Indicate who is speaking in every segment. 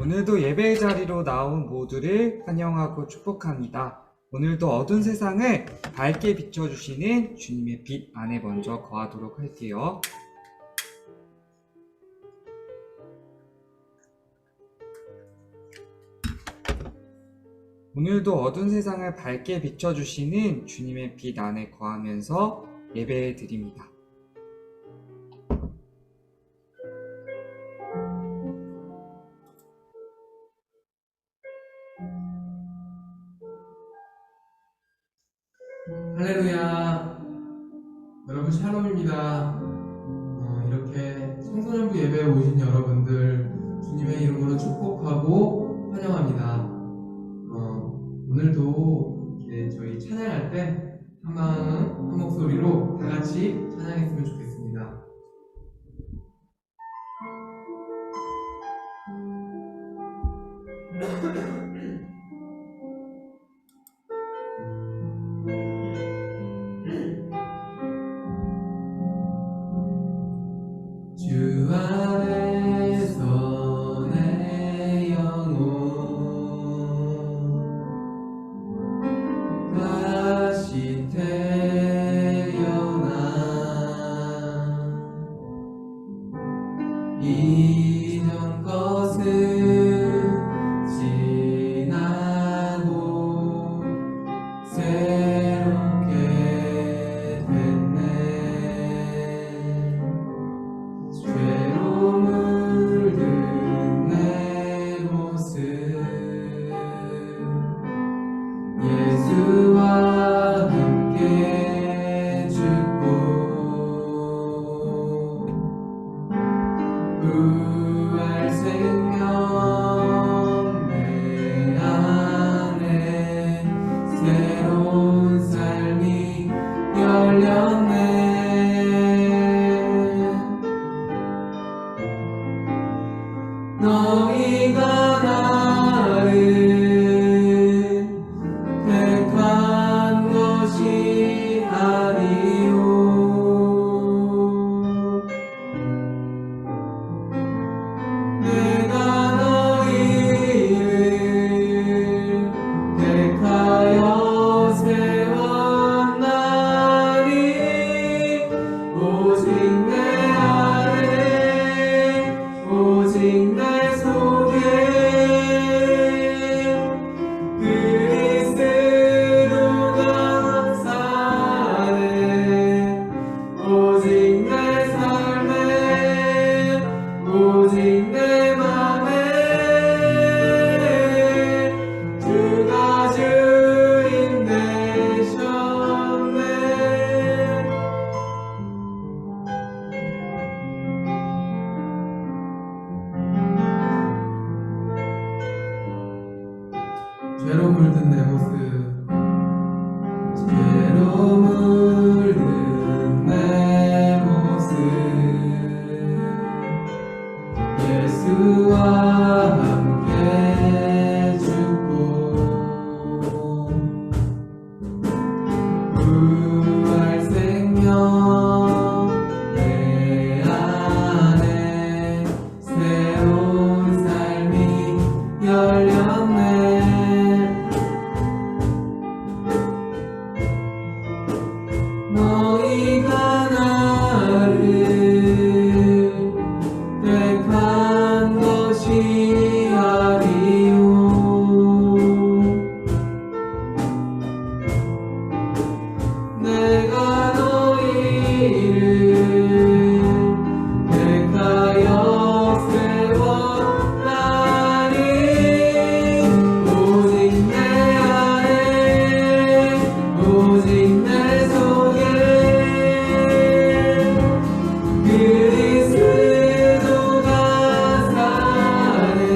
Speaker 1: 오늘도 예배의 자리로 나온 모두를 환영하고 축복합니다. 오늘도 어두운 세상을 밝게 비춰주시는 주님의 빛 안에 먼저 거하도록 할게요. 오늘도 어두운 세상을 밝게 비춰주시는 주님의 빛 안에 거하면서 예배 드립니다.
Speaker 2: 할렐루야. 여러분 샬롬입니다. 이렇게 청소년부 예배에 오신 여러분들 주님의 이름으로 축복하고 환영합니다. 오늘도 이렇게 저희 찬양할 때 한 마음 한 목소리로 다 같이 찬양했으면 좋겠습니다. 주 안에서 내 영혼 다시 태어나 이전 것은 지나고 새롭게 됐네. 죄로 물든 내 모습 예수와 함께 죽고 부활 생명 내 안에 새로운 삶이 열렸네. 너희가 나를 택한 것이 아니오. 내가 너희를 택하여 세웠나니 오직 내 안에 오직 내 속에 그리스도가 사네. 오직 내 삶에 오직 내 맘에 주가 주인 되셨네. 죄로 물든 내 모습 죄로 물든 내 모습 예수와 함께 죽고 부활 생명 내 안에 새로운 삶이 열렸네. 너희가 나를 택한 것이 아니오. 내가 너희를 택하여 세웠나니 오직 내 안에 오직 내 속에 그리스도가 사네.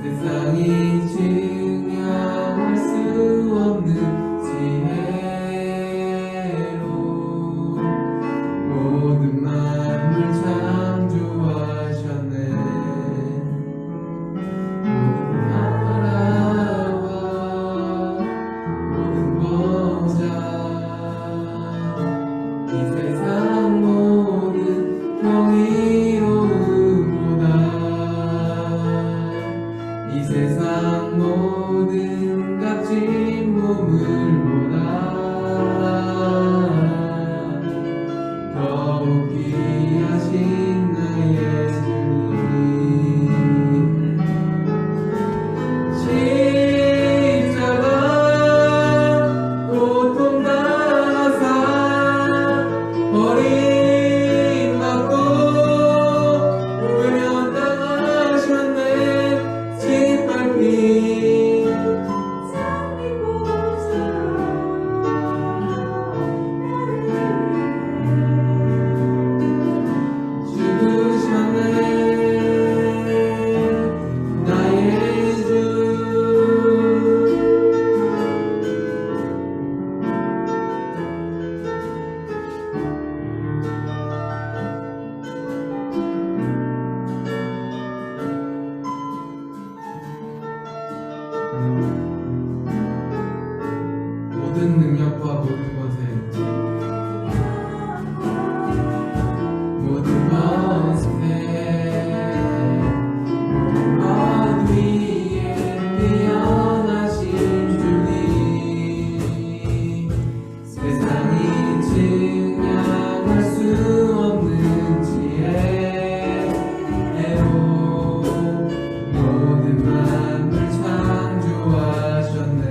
Speaker 2: 세상이 증명할 수 없는 지혜로 모든 만물 창조하셨네. 모든 나라와 모든 권자 이 세상 모든 경이로움보다 이 세상 모든 값진 보물보다 더욱 귀하신 나의 주님. 십자가 고통당하사 버림받고 외면당하셨네. 짓밟힌 죽으셨네. 나의 주. 모든 능력과 모든 것에 모든 것에 모든 것 위에 뛰어나신 주님. 세상이 증량할 수 없는 지혜로 모든 만물 창조하셨네.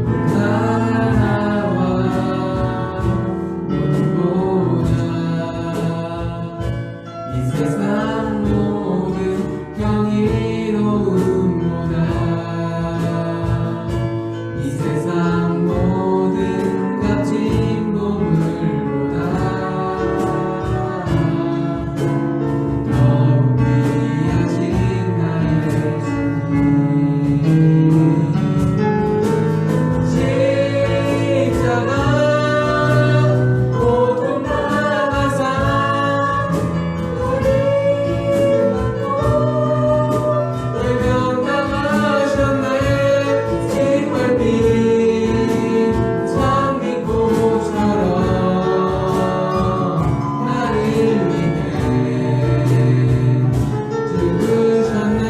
Speaker 2: 모든 나라와 모든 보좌 이 세상 모든 경이로움보다 이 세상 모든 값진 보물보다 더욱 귀하신 나의 주님. 십자가 고통당하사 외면당하셨네. 짓밟힌 장미꽃처럼 나를 위해 죽으셨네.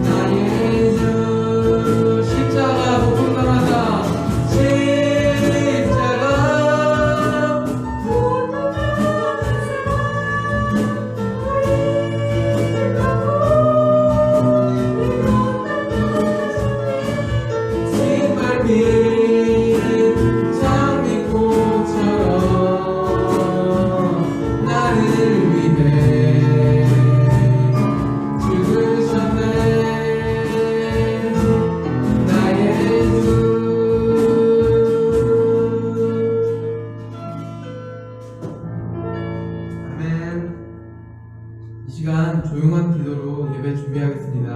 Speaker 2: 나의 주. 십자가 고통당하사 십자가 짓밟힌 장미꽃처럼 나를 위해 죽으셨네. 나의 주. 아멘. 이 시간 조용한 기도로 예배 준비하겠습니다.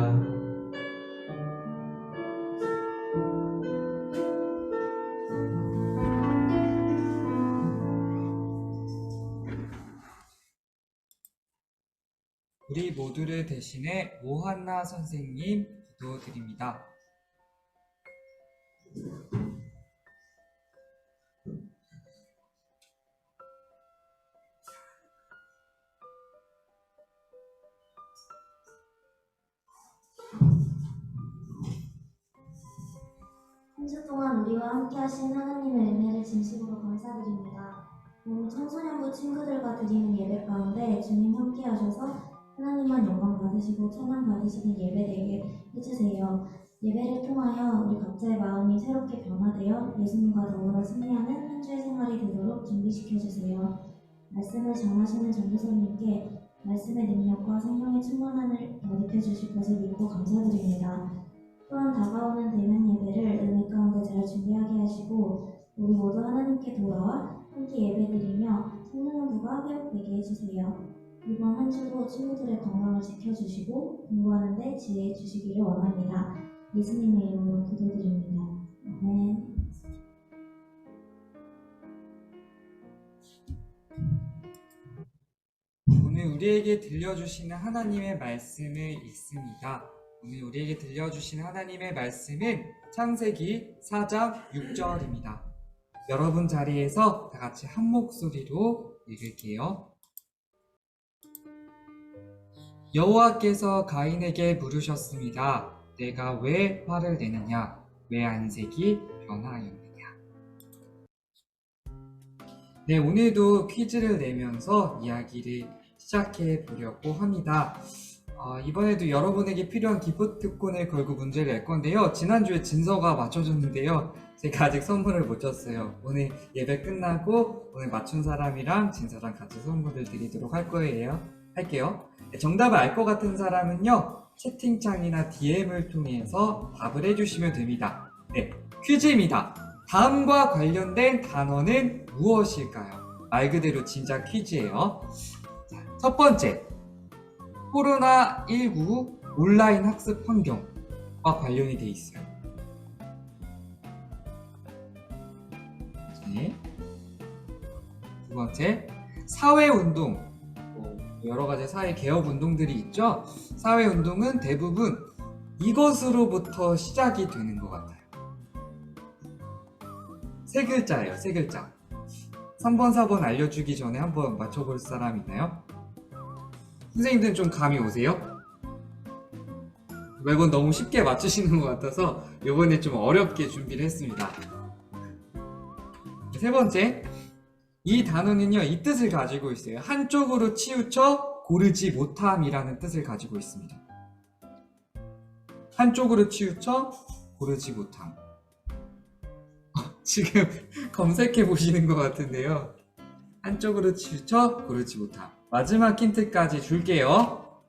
Speaker 1: 우리 모두를 대신해 오한나 선생님 기도드립니다.
Speaker 3: 한 주 동안 우리와 함께 하신 하나님의 은혜를 진심으로 감사드립니다. 오늘 청소년부 친구들과 드리는 예배 가운데 주님 함께 하셔서 하나님만 영광 받으시고 찬양 받으시는 예배 되게 해주세요. 예배를 통하여 우리 각자의 마음이 새롭게 변화되어 예수님과 더불어 승리하는 한 주의 생활이 되도록 준비시켜주세요. 말씀을 전하시는 전도사님께 말씀의 능력과 생명의 충만함을 더입해 주실 것을 믿고 감사드립니다. 또한 다가오는 대면 예배를 은혜 가운데 잘 준비하게 하시고 우리 모두 하나님께 돌아와 함께 예배드리며 성령부가 회복되게 해주세요. 이번 한 주도 친구들의 건강을 지켜주시고 공부하는 데 지혜해 주시기를 원합니다. 예수님의 이름으로 기도드립니다. 아멘.
Speaker 1: 오늘 우리에게 들려주시는 하나님의 말씀을 읽습니다. 오늘 우리에게 들려주시는 하나님의 말씀은 창세기 4장 6절입니다. 여러분 자리에서 다 같이 한 목소리로 읽을게요. 여호와께서 가인에게 물으셨습니다. 내가 왜 화를 내느냐? 왜 안색이 변하였느냐? 네, 오늘도 퀴즈를 내면서 이야기를 시작해 보려고 합니다. 이번에도 여러분에게 필요한 기프트콘을 걸고 문제를 낼 건데요. 지난주에 진서가 맞춰줬는데요. 제가 아직 선물을 못 줬어요. 오늘 예배 끝나고 오늘 맞춘 사람이랑 진서랑 같이 선물을 드리도록 할게요. 네, 정답을 알 것 같은 사람은요, 채팅창이나 DM을 통해서 답을 해주시면 됩니다. 네, 퀴즈입니다. 다음과 관련된 단어는 무엇일까요? 말 그대로 진짜 퀴즈예요. 자, 첫 번째, 코로나19 온라인 학습 환경과 관련이 돼 있어요. 네. 두 번째, 사회운동. 여러 가지 사회 개혁 운동들이 있죠. 사회 운동은 대부분 이것으로부터 시작이 되는 것 같아요. 세 글자예요, 세 글자. 3번, 4번 알려주기 전에 한번 맞춰볼 사람 있나요? 선생님들은 좀 감이 오세요? 매번 너무 쉽게 맞추시는 것 같아서 이번에 좀 어렵게 준비를 했습니다. 세 번째, 이 단어는요, 이 뜻을 가지고 있어요. 한쪽으로 치우쳐 고르지 못함이라는 뜻을 가지고 있습니다. 한쪽으로 치우쳐 고르지 못함. 지금 검색해 보시는 것 같은데요. 한쪽으로 치우쳐 고르지 못함. 마지막 힌트까지 줄게요.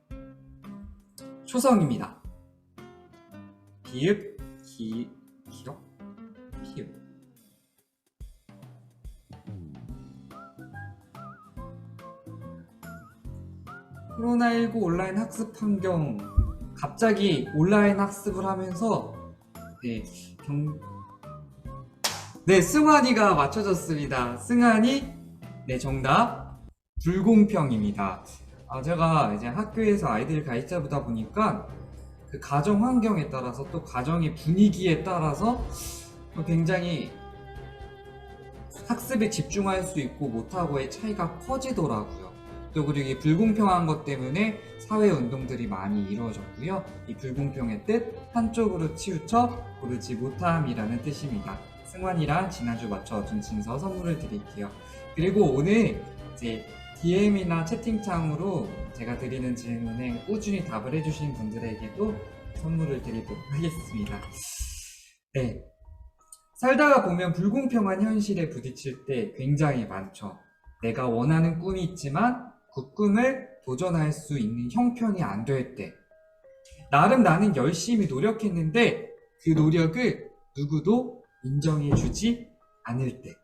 Speaker 1: 초성입니다. 비읍, 기록, 피읍. 코로나19 온라인 학습 환경, 갑자기 온라인 학습을 하면서 승환이가 맞춰졌습니다. 승환이, 정답 불공평입니다. 제가 이제 학교에서 아이들을 가르쳐보다 보니까 그 가정 환경에 따라서 또 가정의 분위기에 따라서 굉장히 학습에 집중할 수 있고 못하고의 차이가 커지더라고요. 또 그리고 이 불공평한 것 때문에 사회운동들이 많이 이루어졌고요. 이 불공평의 뜻, 한쪽으로 치우쳐 고르지 못함이라는 뜻입니다. 승환이랑 지난주 맞춰준 진서 선물을 드릴게요. 그리고 오늘 이제 DM이나 채팅창으로 제가 드리는 질문에 꾸준히 답을 해주신 분들에게도 선물을 드리도록 하겠습니다. 네. 살다가 보면 불공평한 현실에 부딪힐 때 굉장히 많죠. 내가 원하는 꿈이 있지만 그 꿈을 도전할 수 있는 형편이 안 될 때, 나름 나는 열심히 노력했는데 그 노력을 누구도 인정해주지 않을 때,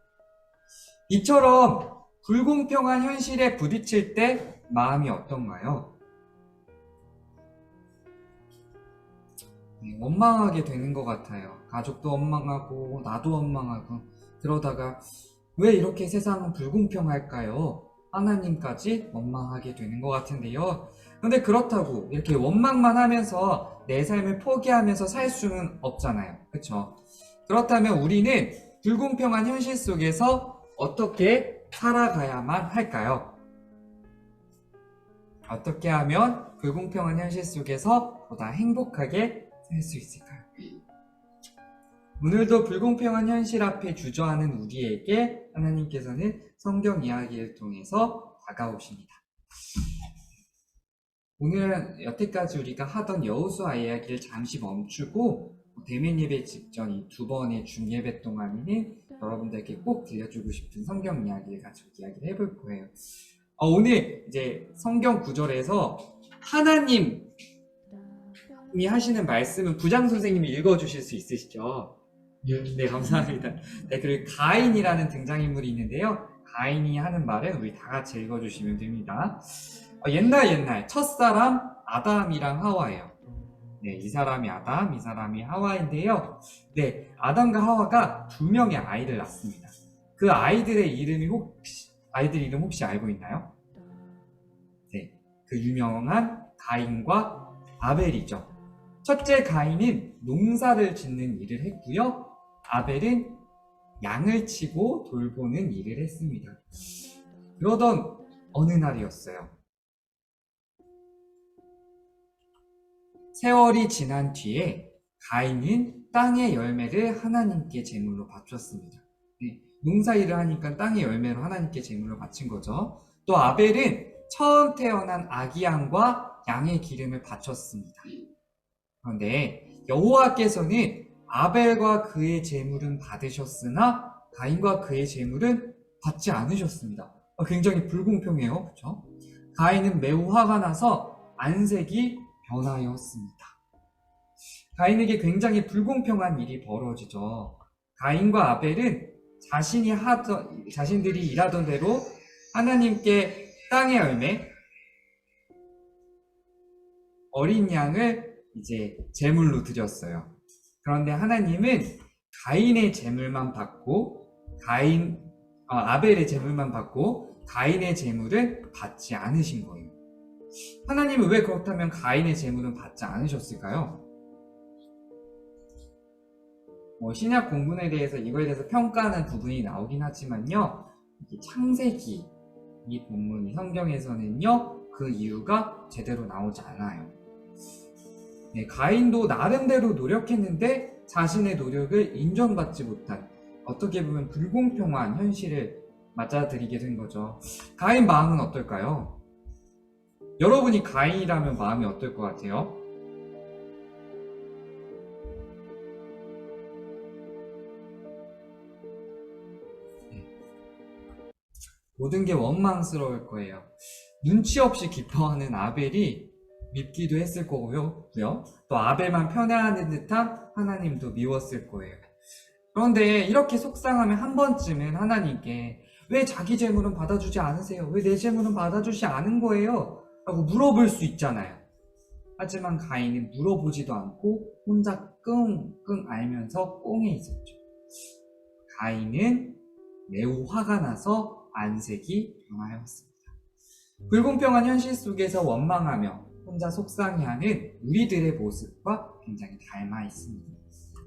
Speaker 1: 이처럼 불공평한 현실에 부딪힐 때 마음이 어떤가요? 원망하게 되는 것 같아요. 가족도 원망하고 나도 원망하고, 그러다가 왜 이렇게 세상은 불공평할까요? 하나님까지 원망하게 되는 것 같은데요. 근데 그렇다고 이렇게 원망만 하면서 내 삶을 포기하면서 살 수는 없잖아요. 그쵸? 그렇다면 우리는 불공평한 현실 속에서 어떻게 살아가야만 할까요? 어떻게 하면 불공평한 현실 속에서 보다 행복하게 살 수 있을까요? 오늘도 불공평한 현실 앞에 주저하는 우리에게 하나님께서는 성경 이야기를 통해서 다가오십니다. 오늘은 여태까지 우리가 하던 여호수아 이야기를 잠시 멈추고 대면 예배 직전 이 두 번의 중예배 동안에는 여러분들께 꼭 들려주고 싶은 성경 이야기를 가지고 이야기를 해볼 거예요. 오늘 이제 성경 구절에서 하나님이 하시는 말씀은 부장 선생님이 읽어주실 수 있으시죠? 네, 감사합니다. 네, 그리고 가인이라는 등장인물이 있는데요. 가인이 하는 말은 우리 다 같이 읽어주시면 됩니다. 옛날 첫사람 아담이랑 하와예요. 네, 이 사람이 아담, 이 사람이 하와인데요. 네, 아담과 하와가 두 명의 아이를 낳습니다. 그 아이들의 아이들 이름 혹시 알고 있나요? 네, 그 유명한 가인과 아벨이죠. 첫째 가인은 농사를 짓는 일을 했고요. 아벨은 양을 치고 돌보는 일을 했습니다. 그러던 어느 날이었어요. 세월이 지난 뒤에 가인은 땅의 열매를 하나님께 제물로 바쳤습니다. 네, 농사일을 하니까 땅의 열매로 하나님께 제물로 바친 거죠. 또 아벨은 처음 태어난 아기 양과 양의 기름을 바쳤습니다. 그런데 여호와께서는 아벨과 그의 제물은 받으셨으나 가인과 그의 제물은 받지 않으셨습니다. 굉장히 불공평해요. 그렇죠? 가인은 매우 화가 나서 안색이 변하였습니다. 가인에게 굉장히 불공평한 일이 벌어지죠. 가인과 아벨은 자신들이 일하던 대로 하나님께 땅의 열매, 어린 양을 이제 제물로 드렸어요. 그런데 하나님은 가인의 제물만 받고 아벨의 제물만 받고 가인의 제물을 받지 않으신 거예요. 하나님은 왜 그렇다면 가인의 제물은 받지 않으셨을까요? 신약 본문에 대해서 이거에 대해서 평가하는 부분이 나오긴 하지만요. 창세기 이 본문이 성경에서는요. 그 이유가 제대로 나오지 않아요. 네, 가인도 나름대로 노력했는데 자신의 노력을 인정받지 못한 어떻게 보면 불공평한 현실을 맞아들이게 된 거죠. 가인 마음은 어떨까요? 여러분이 가인이라면 마음이 어떨 것 같아요? 모든 게 원망스러울 거예요. 눈치 없이 기뻐하는 아벨이 밉기도 했을 거고요. 또 아벨만 편애하는 듯한 하나님도 미웠을 거예요. 그런데 이렇게 속상하면 한 번쯤은 하나님께 왜 자기 제물은 받아주지 않으세요? 왜 내 제물은 받아주지 않은 거예요? 라고 물어볼 수 있잖아요. 하지만 가인은 물어보지도 않고 혼자 끙끙 앓면서 꽁에 있었죠. 가인은 매우 화가 나서 안색이 변하였습니다. 불공평한 현실 속에서 원망하며 혼자 속상해하는 우리들의 모습과 굉장히 닮아 있습니다.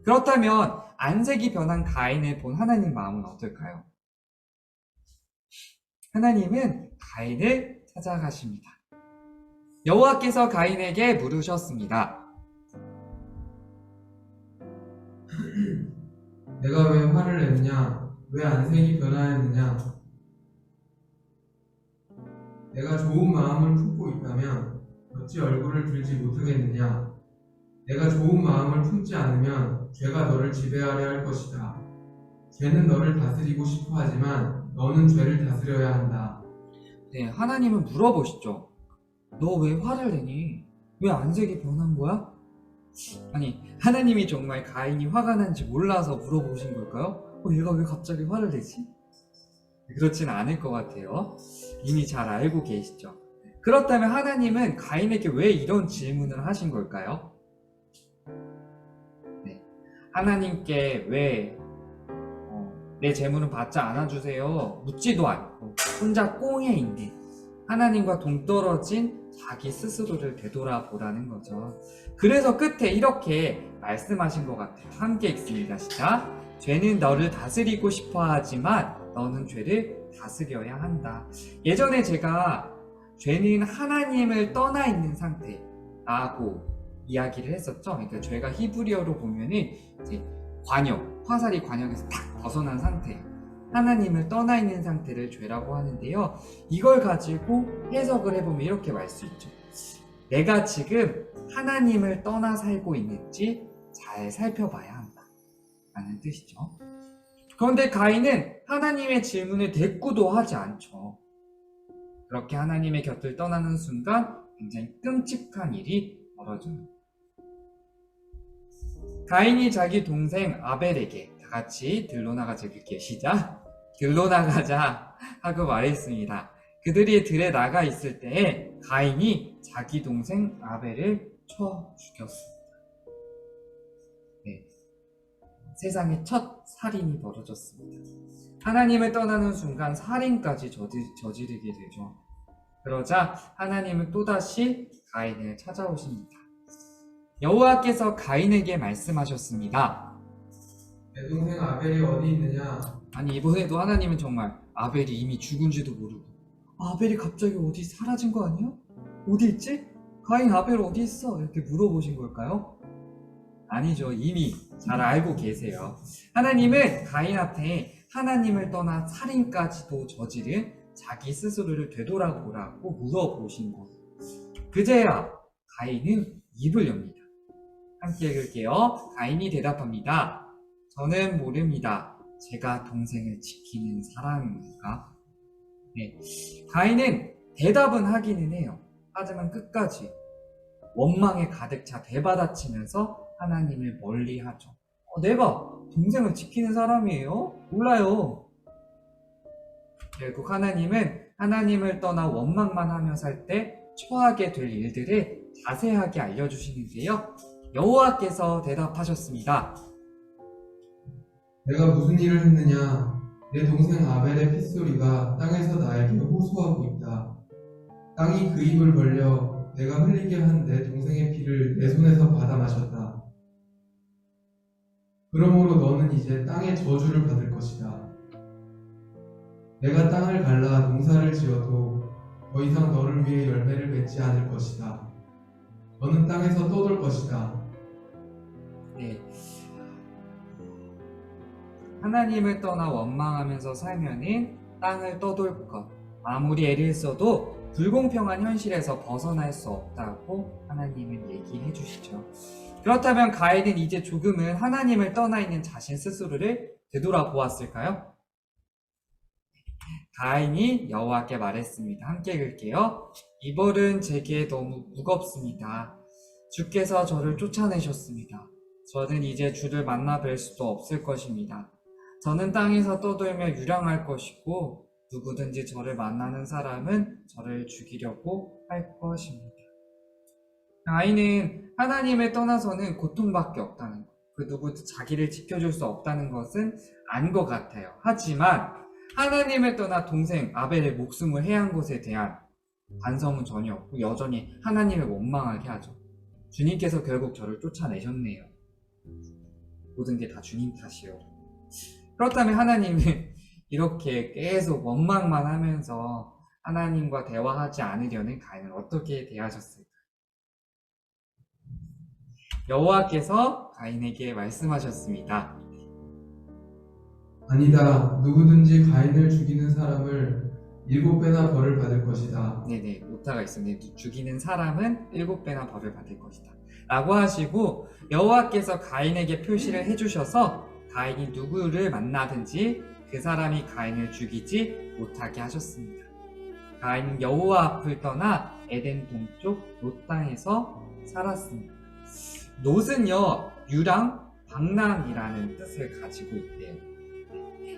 Speaker 1: 그렇다면 안색이 변한 가인을 본 하나님 마음은 어떨까요? 하나님은 가인을 찾아가십니다. 여호와께서 가인에게 물으셨습니다.
Speaker 2: 내가 왜 화를 냈냐? 왜 안색이 변하였느냐? 내가 좋은 마음을 품고 있다면 어찌 얼굴을 들지 못하겠느냐? 내가 좋은 마음을 품지 않으면 죄가 너를 지배하려 할 것이다. 죄는 너를 다스리고 싶어 하지만 너는 죄를 다스려야 한다.
Speaker 1: 네, 하나님은 물어보시죠. 너 왜 화를 내니? 왜 안색이 변한 거야? 아니, 하나님이 정말 가인이 화가 난지 몰라서 물어보신 걸까요? 얘가 왜 갑자기 화를 내지? 그렇진 않을 것 같아요. 이미 잘 알고 계시죠. 그렇다면 하나님은 가인에게 왜 이런 질문을 하신 걸까요? 네, 하나님께 왜 내 재물은 받지 않아주세요 묻지도 않고 혼자 꽁에 있는 하나님과 동떨어진 자기 스스로를 되돌아보라는 거죠. 그래서 끝에 이렇게 말씀하신 것 같아요. 함께 읽습니다. 시작. 죄는 너를 다스리고 싶어 하지만 너는 죄를 다스려야 한다. 예전에 제가 죄는 하나님을 떠나 있는 상태라고 이야기를 했었죠. 그러니까 죄가 히브리어로 보면은 이제 화살이 관역에서 탁 벗어난 상태, 하나님을 떠나 있는 상태를 죄라고 하는데요. 이걸 가지고 해석을 해보면 이렇게 말 수 있죠. 내가 지금 하나님을 떠나 살고 있는지 잘 살펴봐야 한다 라는 뜻이죠. 그런데 가인은 하나님의 질문을 대꾸도 하지 않죠. 그렇게 하나님의 곁을 떠나는 순간 굉장히 끔찍한 일이 벌어져요. 가인이 자기 동생 아벨에게 다 같이 들로 나가자 읽을게요. 시작. 들로 나가자 하고 말했습니다. 그들이 들에 나가 있을 때에 가인이 자기 동생 아벨을 쳐 죽였습니다. 네, 세상에 첫 살인이 벌어졌습니다. 하나님을 떠나는 순간 살인까지 저지르게 되죠. 그러자 하나님은 또다시 가인을 찾아오십니다. 여호와께서 가인에게 말씀하셨습니다.
Speaker 2: 내 동생 아벨이 어디 있느냐?
Speaker 1: 아니, 이번에도 하나님은 정말 아벨이 이미 죽은지도 모르고 아벨이 갑자기 어디 사라진 거 아니야? 어디 있지? 가인 아벨 어디 있어? 이렇게 물어보신 걸까요? 아니죠. 이미 잘 알고 계세요. 하나님은 가인한테 하나님을 떠나 살인까지도 저지른 자기 스스로를 되돌아보라고 물어보신 거예요. 그제야 가인은 입을 엽니다. 함께 읽을게요. 가인이 대답합니다. 저는 모릅니다. 제가 동생을 지키는 사람입니까? 네. 가인은 대답은 하기는 해요. 하지만 끝까지 원망에 가득 차 되받아치면서 하나님을 멀리하죠. 내가 동생을 지키는 사람이에요? 몰라요. 결국 하나님은 하나님을 떠나 원망만 하며 살 때 처하게 될 일들을 자세하게 알려주시는데요. 여호와께서 대답하셨습니다.
Speaker 2: 내가 무슨 일을 했느냐? 내 동생 아벨의 핏소리가 땅에서 나에게 호소하고 있다. 땅이 그 입을 벌려 내가 흘리게 한 내 동생의 피를 내 손에서 받아 마셨다. 그러므로 너는 이제 땅의 저주를 받을 것이다. 내가 땅을 갈라 농사를 지어도 더 이상 너를 위해 열매를 맺지 않을 것이다. 너는 땅에서 떠돌 것이다.
Speaker 1: 네. 하나님을 떠나 원망하면서 살면은 땅을 떠돌 것. 아무리 애를 써도 불공평한 현실에서 벗어날 수 없다고 하나님은 얘기해 주시죠. 그렇다면 가인은 이제 조금은 하나님을 떠나 있는 자신 스스로를 되돌아보았을까요? 가인이 여호와께 말했습니다. 함께 읽을게요. 이 벌은 제게 너무 무겁습니다. 주께서 저를 쫓아내셨습니다. 저는 이제 주를 만나 뵐 수도 없을 것입니다. 저는 땅에서 떠돌며 유랑할 것이고 누구든지 저를 만나는 사람은 저를 죽이려고 할 것입니다. 가인은 하나님을 떠나서는 고통밖에 없다는 것, 그 누구도 자기를 지켜줄 수 없다는 것은 안 것 같아요. 하지만 하나님을 떠나 동생 아벨의 목숨을 해한 것에 대한 반성은 전혀 없고 여전히 하나님을 원망하게 하죠. 주님께서 결국 저를 쫓아내셨네요. 모든 게 다 주님 탓이요. 그렇다면 하나님은 이렇게 계속 원망만 하면서 하나님과 대화하지 않으려는 가인을 어떻게 대하셨을까? 여호와께서 가인에게 말씀하셨습니다.
Speaker 2: 아니다. 누구든지 가인을 죽이는 사람을 7배나 벌을 받을 것이다.
Speaker 1: 네네, 오타가 있었네. 죽이는 사람은 7배나 벌을 받을 것이다 라고 하시고 여호와께서 가인에게 표시를 해주셔서 가인이 누구를 만나든지 그 사람이 가인을 죽이지 못하게 하셨습니다. 가인은 여호와 앞을 떠나 에덴 동쪽 롯 땅에서 살았습니다. 롯은요, 유랑, 방랑이라는 뜻을 가지고 있대요.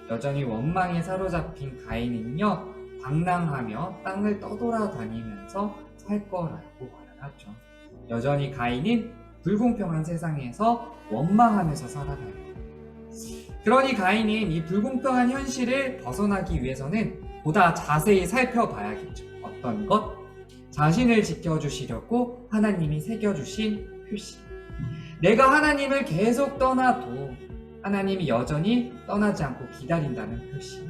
Speaker 1: 여전히 원망에 사로잡힌 가인은요, 방랑하며 땅을 떠돌아다니면서 살 거라고 말을 하죠. 여전히 가인은 불공평한 세상에서 원망하면서 살아가요. 그러니 가인은 이 불공평한 현실을 벗어나기 위해서는 보다 자세히 살펴봐야겠죠. 어떤 것? 자신을 지켜주시려고 하나님이 새겨주신 표시. 내가 하나님을 계속 떠나도 하나님이 여전히 떠나지 않고 기다린다는 표시.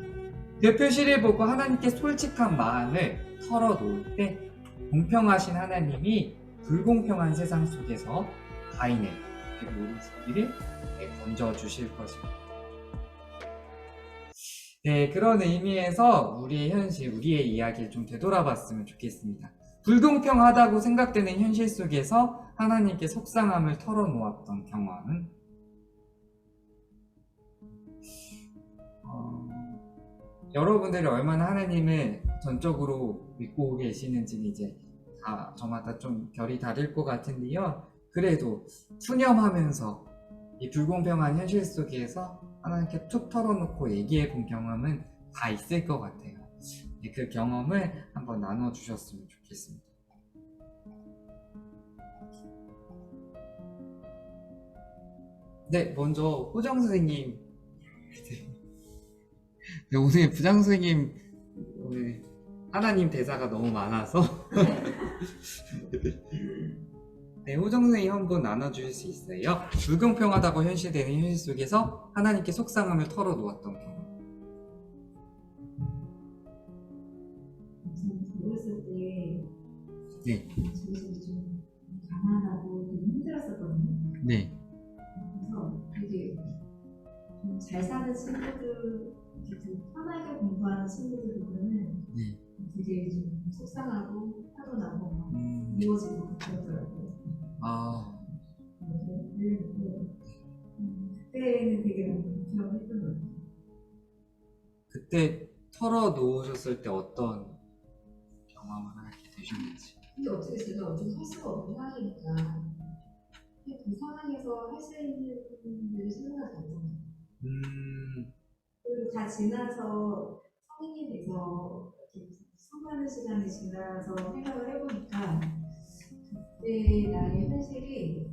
Speaker 1: 그 표시를 보고 하나님께 솔직한 마음을 털어놓을 때 공평하신 하나님이 불공평한 세상 속에서 가인의 그리고 우리 새끼를 건져주실 것입니다. 네, 그런 의미에서 우리의 현실, 우리의 이야기를 좀 되돌아봤으면 좋겠습니다. 불공평하다고 생각되는 현실 속에서 하나님께 속상함을 털어놓았던 경험은 여러분들이 얼마나 하나님을 전적으로 믿고 계시는지는 이제 다 저마다 좀 결이 다를 것 같은데요. 그래도 푸념하면서 이 불공평한 현실 속에서 하나님께 툭 털어놓고 얘기해 본 경험은 다 있을 것 같아요. 네, 그 경험을 한번 나눠주셨으면 좋겠습니다. 네, 먼저 호정 선생님. 네, 오늘 부장 선생님 오늘 하나님 대사가 너무 많아서 네, 호정 선생님 한번 나눠주실 수 있어요? 불공평하다고 현실되는 현실 속에서 하나님께 속상함을 털어놓았던 경험.
Speaker 4: 저는 어렸을 때
Speaker 1: 네,
Speaker 4: 저희 집이 좀 가난하고 좀 힘들었었거든요.
Speaker 1: 네,
Speaker 4: 그래서 되게 좀 잘 사는 친구들, 이렇게 좀 편하게 공부하는 친구들 보면은
Speaker 1: 네.
Speaker 4: 되게 좀 속상하고 화도 나고 막 미워지고 그러더라고요.
Speaker 1: 아,
Speaker 4: 그때는 되게 공부하고 했던 것 같아요.
Speaker 1: 그때 털어놓으셨을 때 어떤 경험을 하게 되셨는지.
Speaker 4: 근데 어떻게 제가 어떻게 할 수가 없는 상황이니까 그냥 그 상황에서 할 수 있는 일을 생각하지 않잖아요. 그리고 다 지나서 성인이 돼서 이렇게 수많은 시간이 지나서 생각을 해보니까 그때 나의 현실이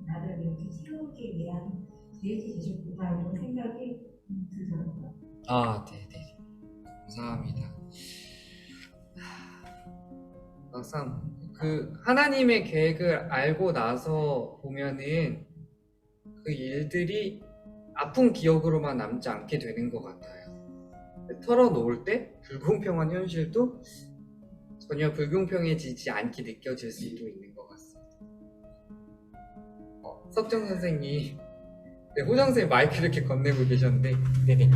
Speaker 4: 나를 이렇게 키우기 위한 계획이 되셨구나 이런 생각이 들더라고요.
Speaker 1: 아, 네네. 감사합니다. 막상 그 하나님의 계획을 알고 나서 보면은 그 일들이 아픈 기억으로만 남지 않게 되는 것 같아요. 털어놓을 때 불공평한 현실도 전혀 불공평해지지 않게 느껴질 수도 있는 것 같습니다. 석정 선생님, 네, 호정 선생님 마이크 이렇게 건네고 계셨는데, 네네.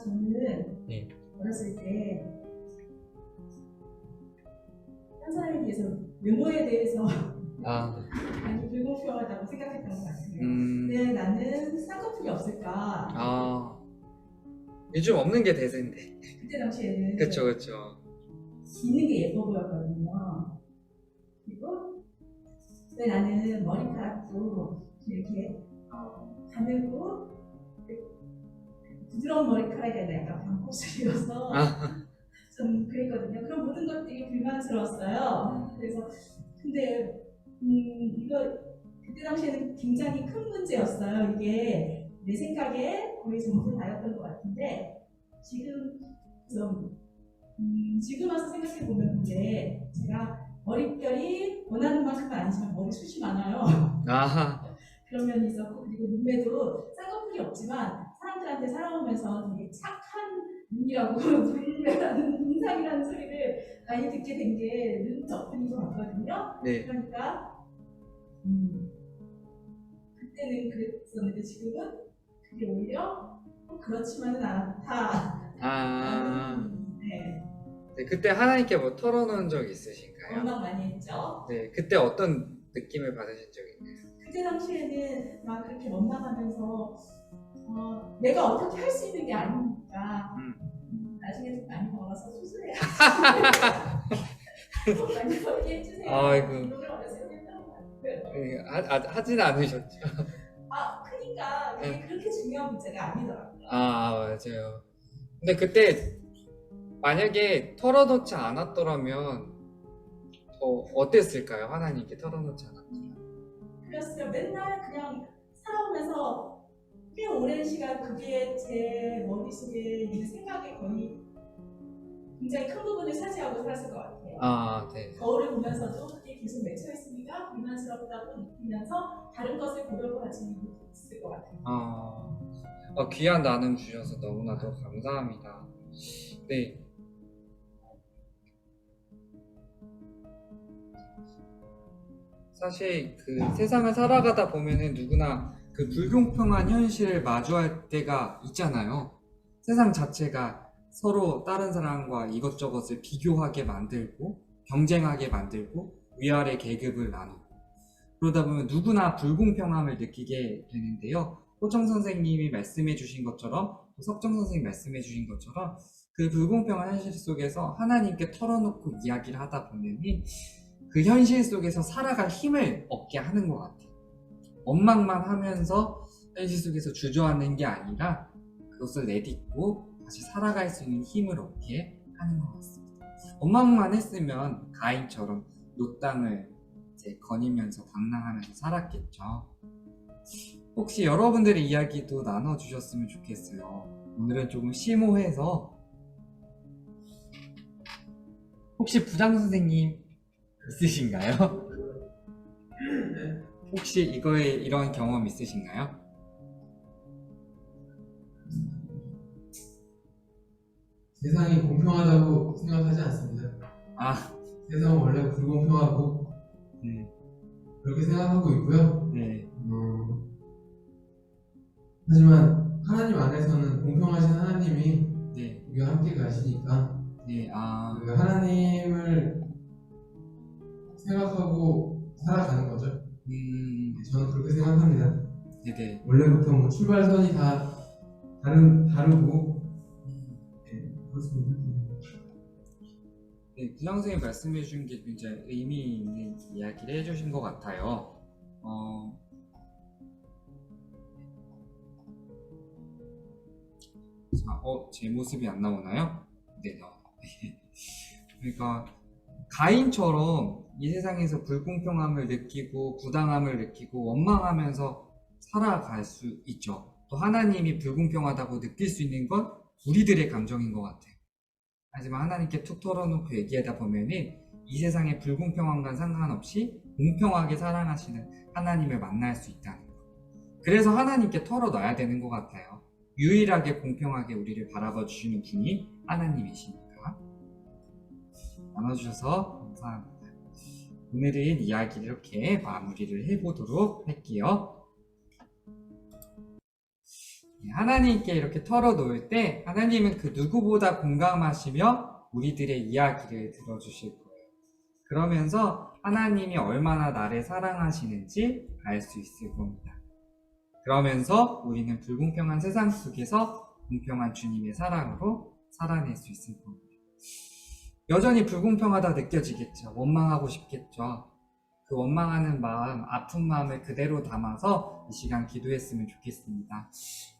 Speaker 5: 저는
Speaker 1: 네.
Speaker 5: 어렸을 때 한 사람에 대해서 외모에 대해서
Speaker 1: 아,
Speaker 5: 많이 불공평하다고 생각했던 것 같아요.
Speaker 1: 음,
Speaker 5: 왜 나는 쌍꺼풀이 없을까?
Speaker 1: 아, 요즘 없는 게 대세인데.
Speaker 5: 그때 당시에는
Speaker 1: 그쵸, 그쵸.
Speaker 5: 있는 게 예뻐 보였거든요. 그리고 왜 나는 머리카락도 이렇게 가늘고 부드러운 머리카락이 아니라 약간 반곱슬이어서 좀 그랬거든요. 그런 모든 것들이 불만스러웠어요. 그래서 근데 이거 그때 당시에는 굉장히 큰 문제였어요. 이게 내 생각에 거의 전부 다였던 것 같은데 지금 좀 지금 와서 생각해 보면 근데 제가 머릿결이 원하는 만큼은 아니지만 머리숱이 많아요.
Speaker 1: 아하,
Speaker 5: 그런 면이 있었고 그리고 눈매도 쌍꺼풀이 없지만 사람들한테 살아오면서 되게 착한 눈이라고 눈매라는 인상이라는 소리를 많이 듣게 된 게 눈 덕분인 것 같거든요.
Speaker 1: 네.
Speaker 5: 그러니까 그때는 그랬었는데 지금은 그게 오히려 그렇지만은 않다.
Speaker 1: 아,
Speaker 5: 네,
Speaker 1: 네, 그때 하나님께 뭐 털어놓은 적 있으신가요?
Speaker 5: 원망 많이 했죠.
Speaker 1: 네, 그때 어떤 느낌을 받으신 적 있나요?
Speaker 5: 그때 당시에는 막 그렇게 원망하면서 내가 어떻게 할 수 있는 게 아니니까 나중에 좀 많이 벌어서 수술해야지. 돈 많이 벌게 해주세요.
Speaker 1: 아이고.
Speaker 5: 이걸 어렸을 때 했던 것 같아요.
Speaker 1: 네, 하진 않으셨죠?
Speaker 5: 그러니까 그게 그렇게 중요한 문제가 아니더라고요.
Speaker 1: 아, 맞아요. 근데 그때 만약에 털어놓지 않았더라면 더 어땠을까요? 하나님께 털어놓지 않았더라면.
Speaker 5: 그랬어요. 맨날 그냥 살아오면서 꽤 오랜 시간 그게 제 머릿속에 이 생각에 거의 굉장히 큰 부분을 차지하고 살았을 것 같아요.
Speaker 1: 아, 네.
Speaker 5: 거울을 보면서도 그게 계속 맺혀 있으니까 불만스럽다고 느끼면서 다른 것을 보려고 하지 못했을 것 같아요.
Speaker 1: 귀한 나눔 주셔서 너무나도 감사합니다. 네. 사실 그 세상을 살아가다 보면은 누구나 그 불공평한 현실을 마주할 때가 있잖아요. 세상 자체가 서로 다른 사람과 이것저것을 비교하게 만들고 경쟁하게 만들고 위아래 계급을 나누고 그러다 보면 누구나 불공평함을 느끼게 되는데요. 호정 선생님이 말씀해 주신 것처럼 또 석정 선생님이 말씀해 주신 것처럼 그 불공평한 현실 속에서 하나님께 털어놓고 이야기를 하다 보면은 그 현실 속에서 살아갈 힘을 얻게 하는 것 같아요. 원망만 하면서 현실 속에서 주저하는 게 아니라 그것을 내딛고 다시 살아갈 수 있는 힘을 얻게 하는 것 같습니다. 원망만 했으면 가인처럼 롯 땅을 이제 거니면서 방랑하면서 살았겠죠. 혹시 여러분들의 이야기도 나눠주셨으면 좋겠어요. 오늘은 조금 심오해서 혹시 부장 선생님 있으신가요? 혹시 이거에 이런 경험 있으신가요?
Speaker 2: 세상이 공평하다고 생각하지 않습니다.
Speaker 1: 아,
Speaker 2: 세상은 원래 불공평하고 그렇게 생각하고 있고요.
Speaker 1: 네.
Speaker 2: 하지만 하나님 안에서는 공평하신 하나님이
Speaker 1: 네.
Speaker 2: 우리와 함께 가시니까
Speaker 1: 네.
Speaker 2: 그 하나님을 생각하고 살아가는 거죠. 저는 그렇게 생각합니다.
Speaker 1: 네네.
Speaker 2: 원래부터 뭐 출발선이 다 다르고 그렇습니다.
Speaker 1: 네, 부장 선생님 말씀해 주신 게 굉장히 의미 있는 이야기를 해주신 것 같아요. 자, 제 모습이 안 나오나요? 네, 나와요. 그러니까 가인처럼 이 세상에서 불공평함을 느끼고 부당함을 느끼고 원망하면서 살아갈 수 있죠. 또 하나님이 불공평하다고 느낄 수 있는 건 우리들의 감정인 것 같아요. 하지만 하나님께 툭 털어놓고 얘기하다 보면은 이 세상의 불공평함과 상관없이 공평하게 사랑하시는 하나님을 만날 수 있다는 거. 그래서 하나님께 털어놔야 되는 것 같아요. 유일하게 공평하게 우리를 바라봐 주시는 분이 하나님이시니까. 나눠주셔서 감사합니다. 오늘은 이야기를 이렇게 마무리를 해보도록 할게요. 하나님께 이렇게 털어놓을 때 하나님은 그 누구보다 공감하시며 우리들의 이야기를 들어주실 거예요. 그러면서 하나님이 얼마나 나를 사랑하시는지 알 수 있을 겁니다. 그러면서 우리는 불공평한 세상 속에서 공평한 주님의 사랑으로 살아낼 수 있을 겁니다. 여전히 불공평하다 느껴지겠죠. 원망하고 싶겠죠. 그 원망하는 마음, 아픈 마음을 그대로 담아서 이 시간 기도했으면 좋겠습니다.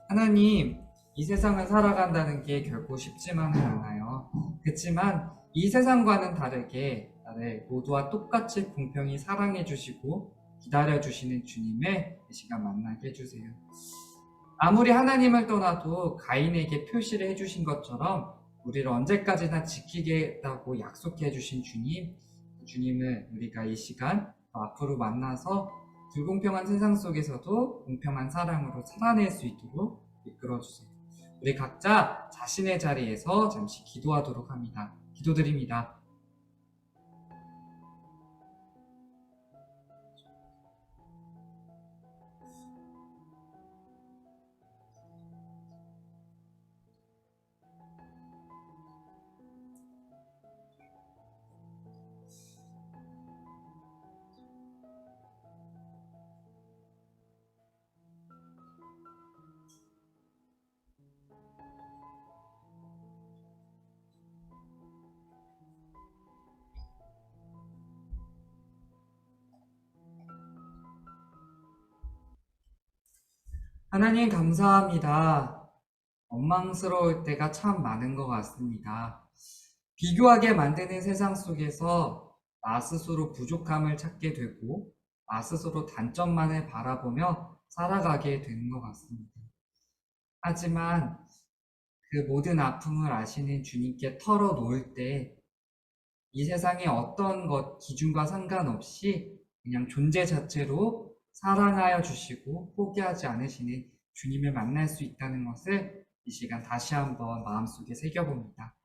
Speaker 1: 하나님, 이 세상을 살아간다는 게 결코 쉽지만은 않아요. 그렇지만 이 세상과는 다르게 나를 모두와 똑같이 공평히 사랑해 주시고 기다려 주시는 주님을 이 시간 만나게 해주세요. 아무리 하나님을 떠나도 가인에게 표시를 해주신 것처럼 우리를 언제까지나 지키겠다고 약속해 주신 주님을 우리가 이 시간 앞으로 만나서 불공평한 세상 속에서도 공평한 사랑으로 살아낼 수 있도록 이끌어주세요. 우리 각자 자신의 자리에서 잠시 기도하도록 합니다. 기도드립니다. 하나님 감사합니다. 원망스러울 때가 참 많은 것 같습니다. 비교하게 만드는 세상 속에서 나 스스로 부족함을 찾게 되고 나 스스로 단점만을 바라보며 살아가게 되는 것 같습니다. 하지만 그 모든 아픔을 아시는 주님께 털어놓을 때 이 세상의 어떤 것 기준과 상관없이 그냥 존재 자체로 사랑하여 주시고 포기하지 않으시는 주님을 만날 수 있다는 것을 이 시간 다시 한번 마음속에 새겨봅니다.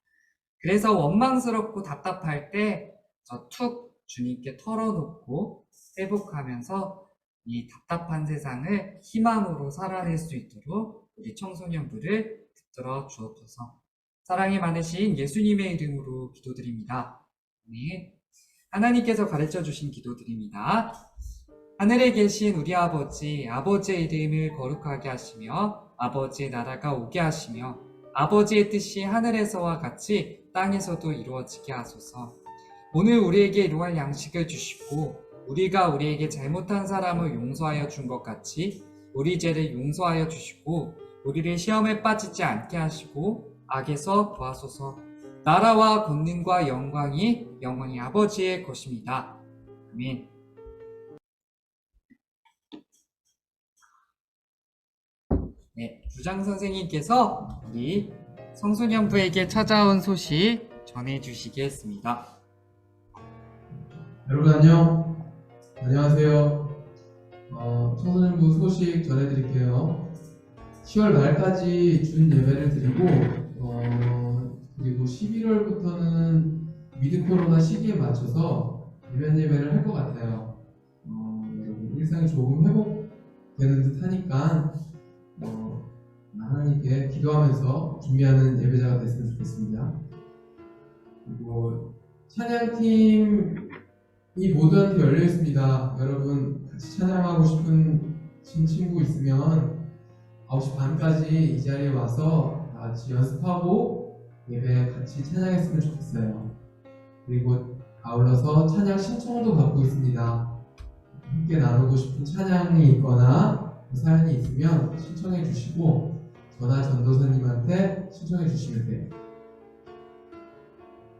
Speaker 1: 그래서 원망스럽고 답답할 때 저 툭 주님께 털어놓고 회복하면서 이 답답한 세상을 희망으로 살아낼 수 있도록 우리 청소년부를 붙들어 주옵소서. 사랑이 많으신 예수님의 이름으로 기도드립니다. 네. 하나님께서 가르쳐 주신 기도드립니다. 하늘에 계신 우리 아버지, 아버지의 이름을 거룩하게 하시며 아버지의 나라가 오게 하시며 아버지의 뜻이 하늘에서와 같이 땅에서도 이루어지게 하소서. 오늘 우리에게 일용할 양식을 주시고 우리가 우리에게 잘못한 사람을 용서하여 준 것 같이 우리 죄를 용서하여 주시고 우리를 시험에 빠지지 않게 하시고 악에서 구하소서. 나라와 권능과 영광이 영원히 아버지의 것입니다. 아멘. 네, 부장 선생님께서 우리 청소년부에게 찾아온 소식 전해주시겠습니다.
Speaker 2: 여러분 안녕하세요. 청소년부 소식 전해드릴게요. 10월 말까지 준 예배를 드리고 그리고 11월부터는 위드 코로나 시기에 맞춰서 대면 예배를 할 것 같아요. 여러분 일상이 조금 회복되는 듯 하니까 하나님께 기도하면서 준비하는 예배자가 됐으면 좋겠습니다. 그리고 찬양팀이 모두한테 열려 있습니다. 여러분 같이 찬양하고 싶은 친구 있으면 9시 반까지 이 자리에 와서 다 같이 연습하고 예배 같이 찬양했으면 좋겠어요. 그리고 아울러서 찬양 신청도 받고 있습니다. 함께 나누고 싶은 찬양이 있거나 사연이 있으면 신청해 주시고 전화 전도사님한테 신청해 주시면 돼요.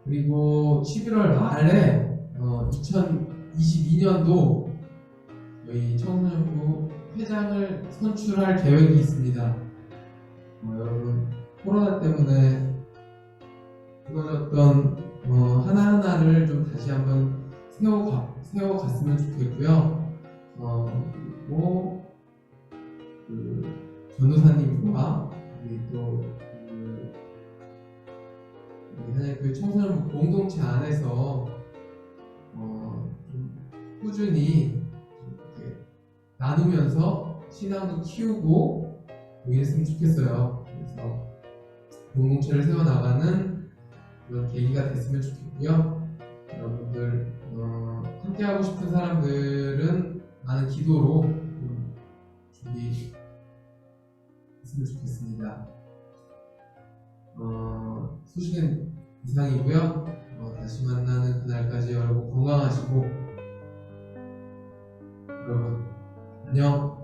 Speaker 2: 그리고 11월 말에 2022년도 저희 청소년부 회장을 선출할 계획이 있습니다. 여러분 코로나 때문에 끊어졌던 하나하나를 좀 다시 한번 세워갔으면 좋겠고요. 그리고 그 전도사님과 우리 또 그 청소년부 공동체 안에서 좀 꾸준히 이렇게 나누면서 신앙도 키우고 이랬으면 좋겠어요. 그래서 공동체를 세워나가는 그런 계기가 됐으면 좋겠고요. 여러분들 함께하고 싶은 사람들은 많은 기도로 준비했으면 좋겠습니다. 소식은 이상이고요. 다시 만나는 그날까지 여러분 건강하시고 여러분 안녕.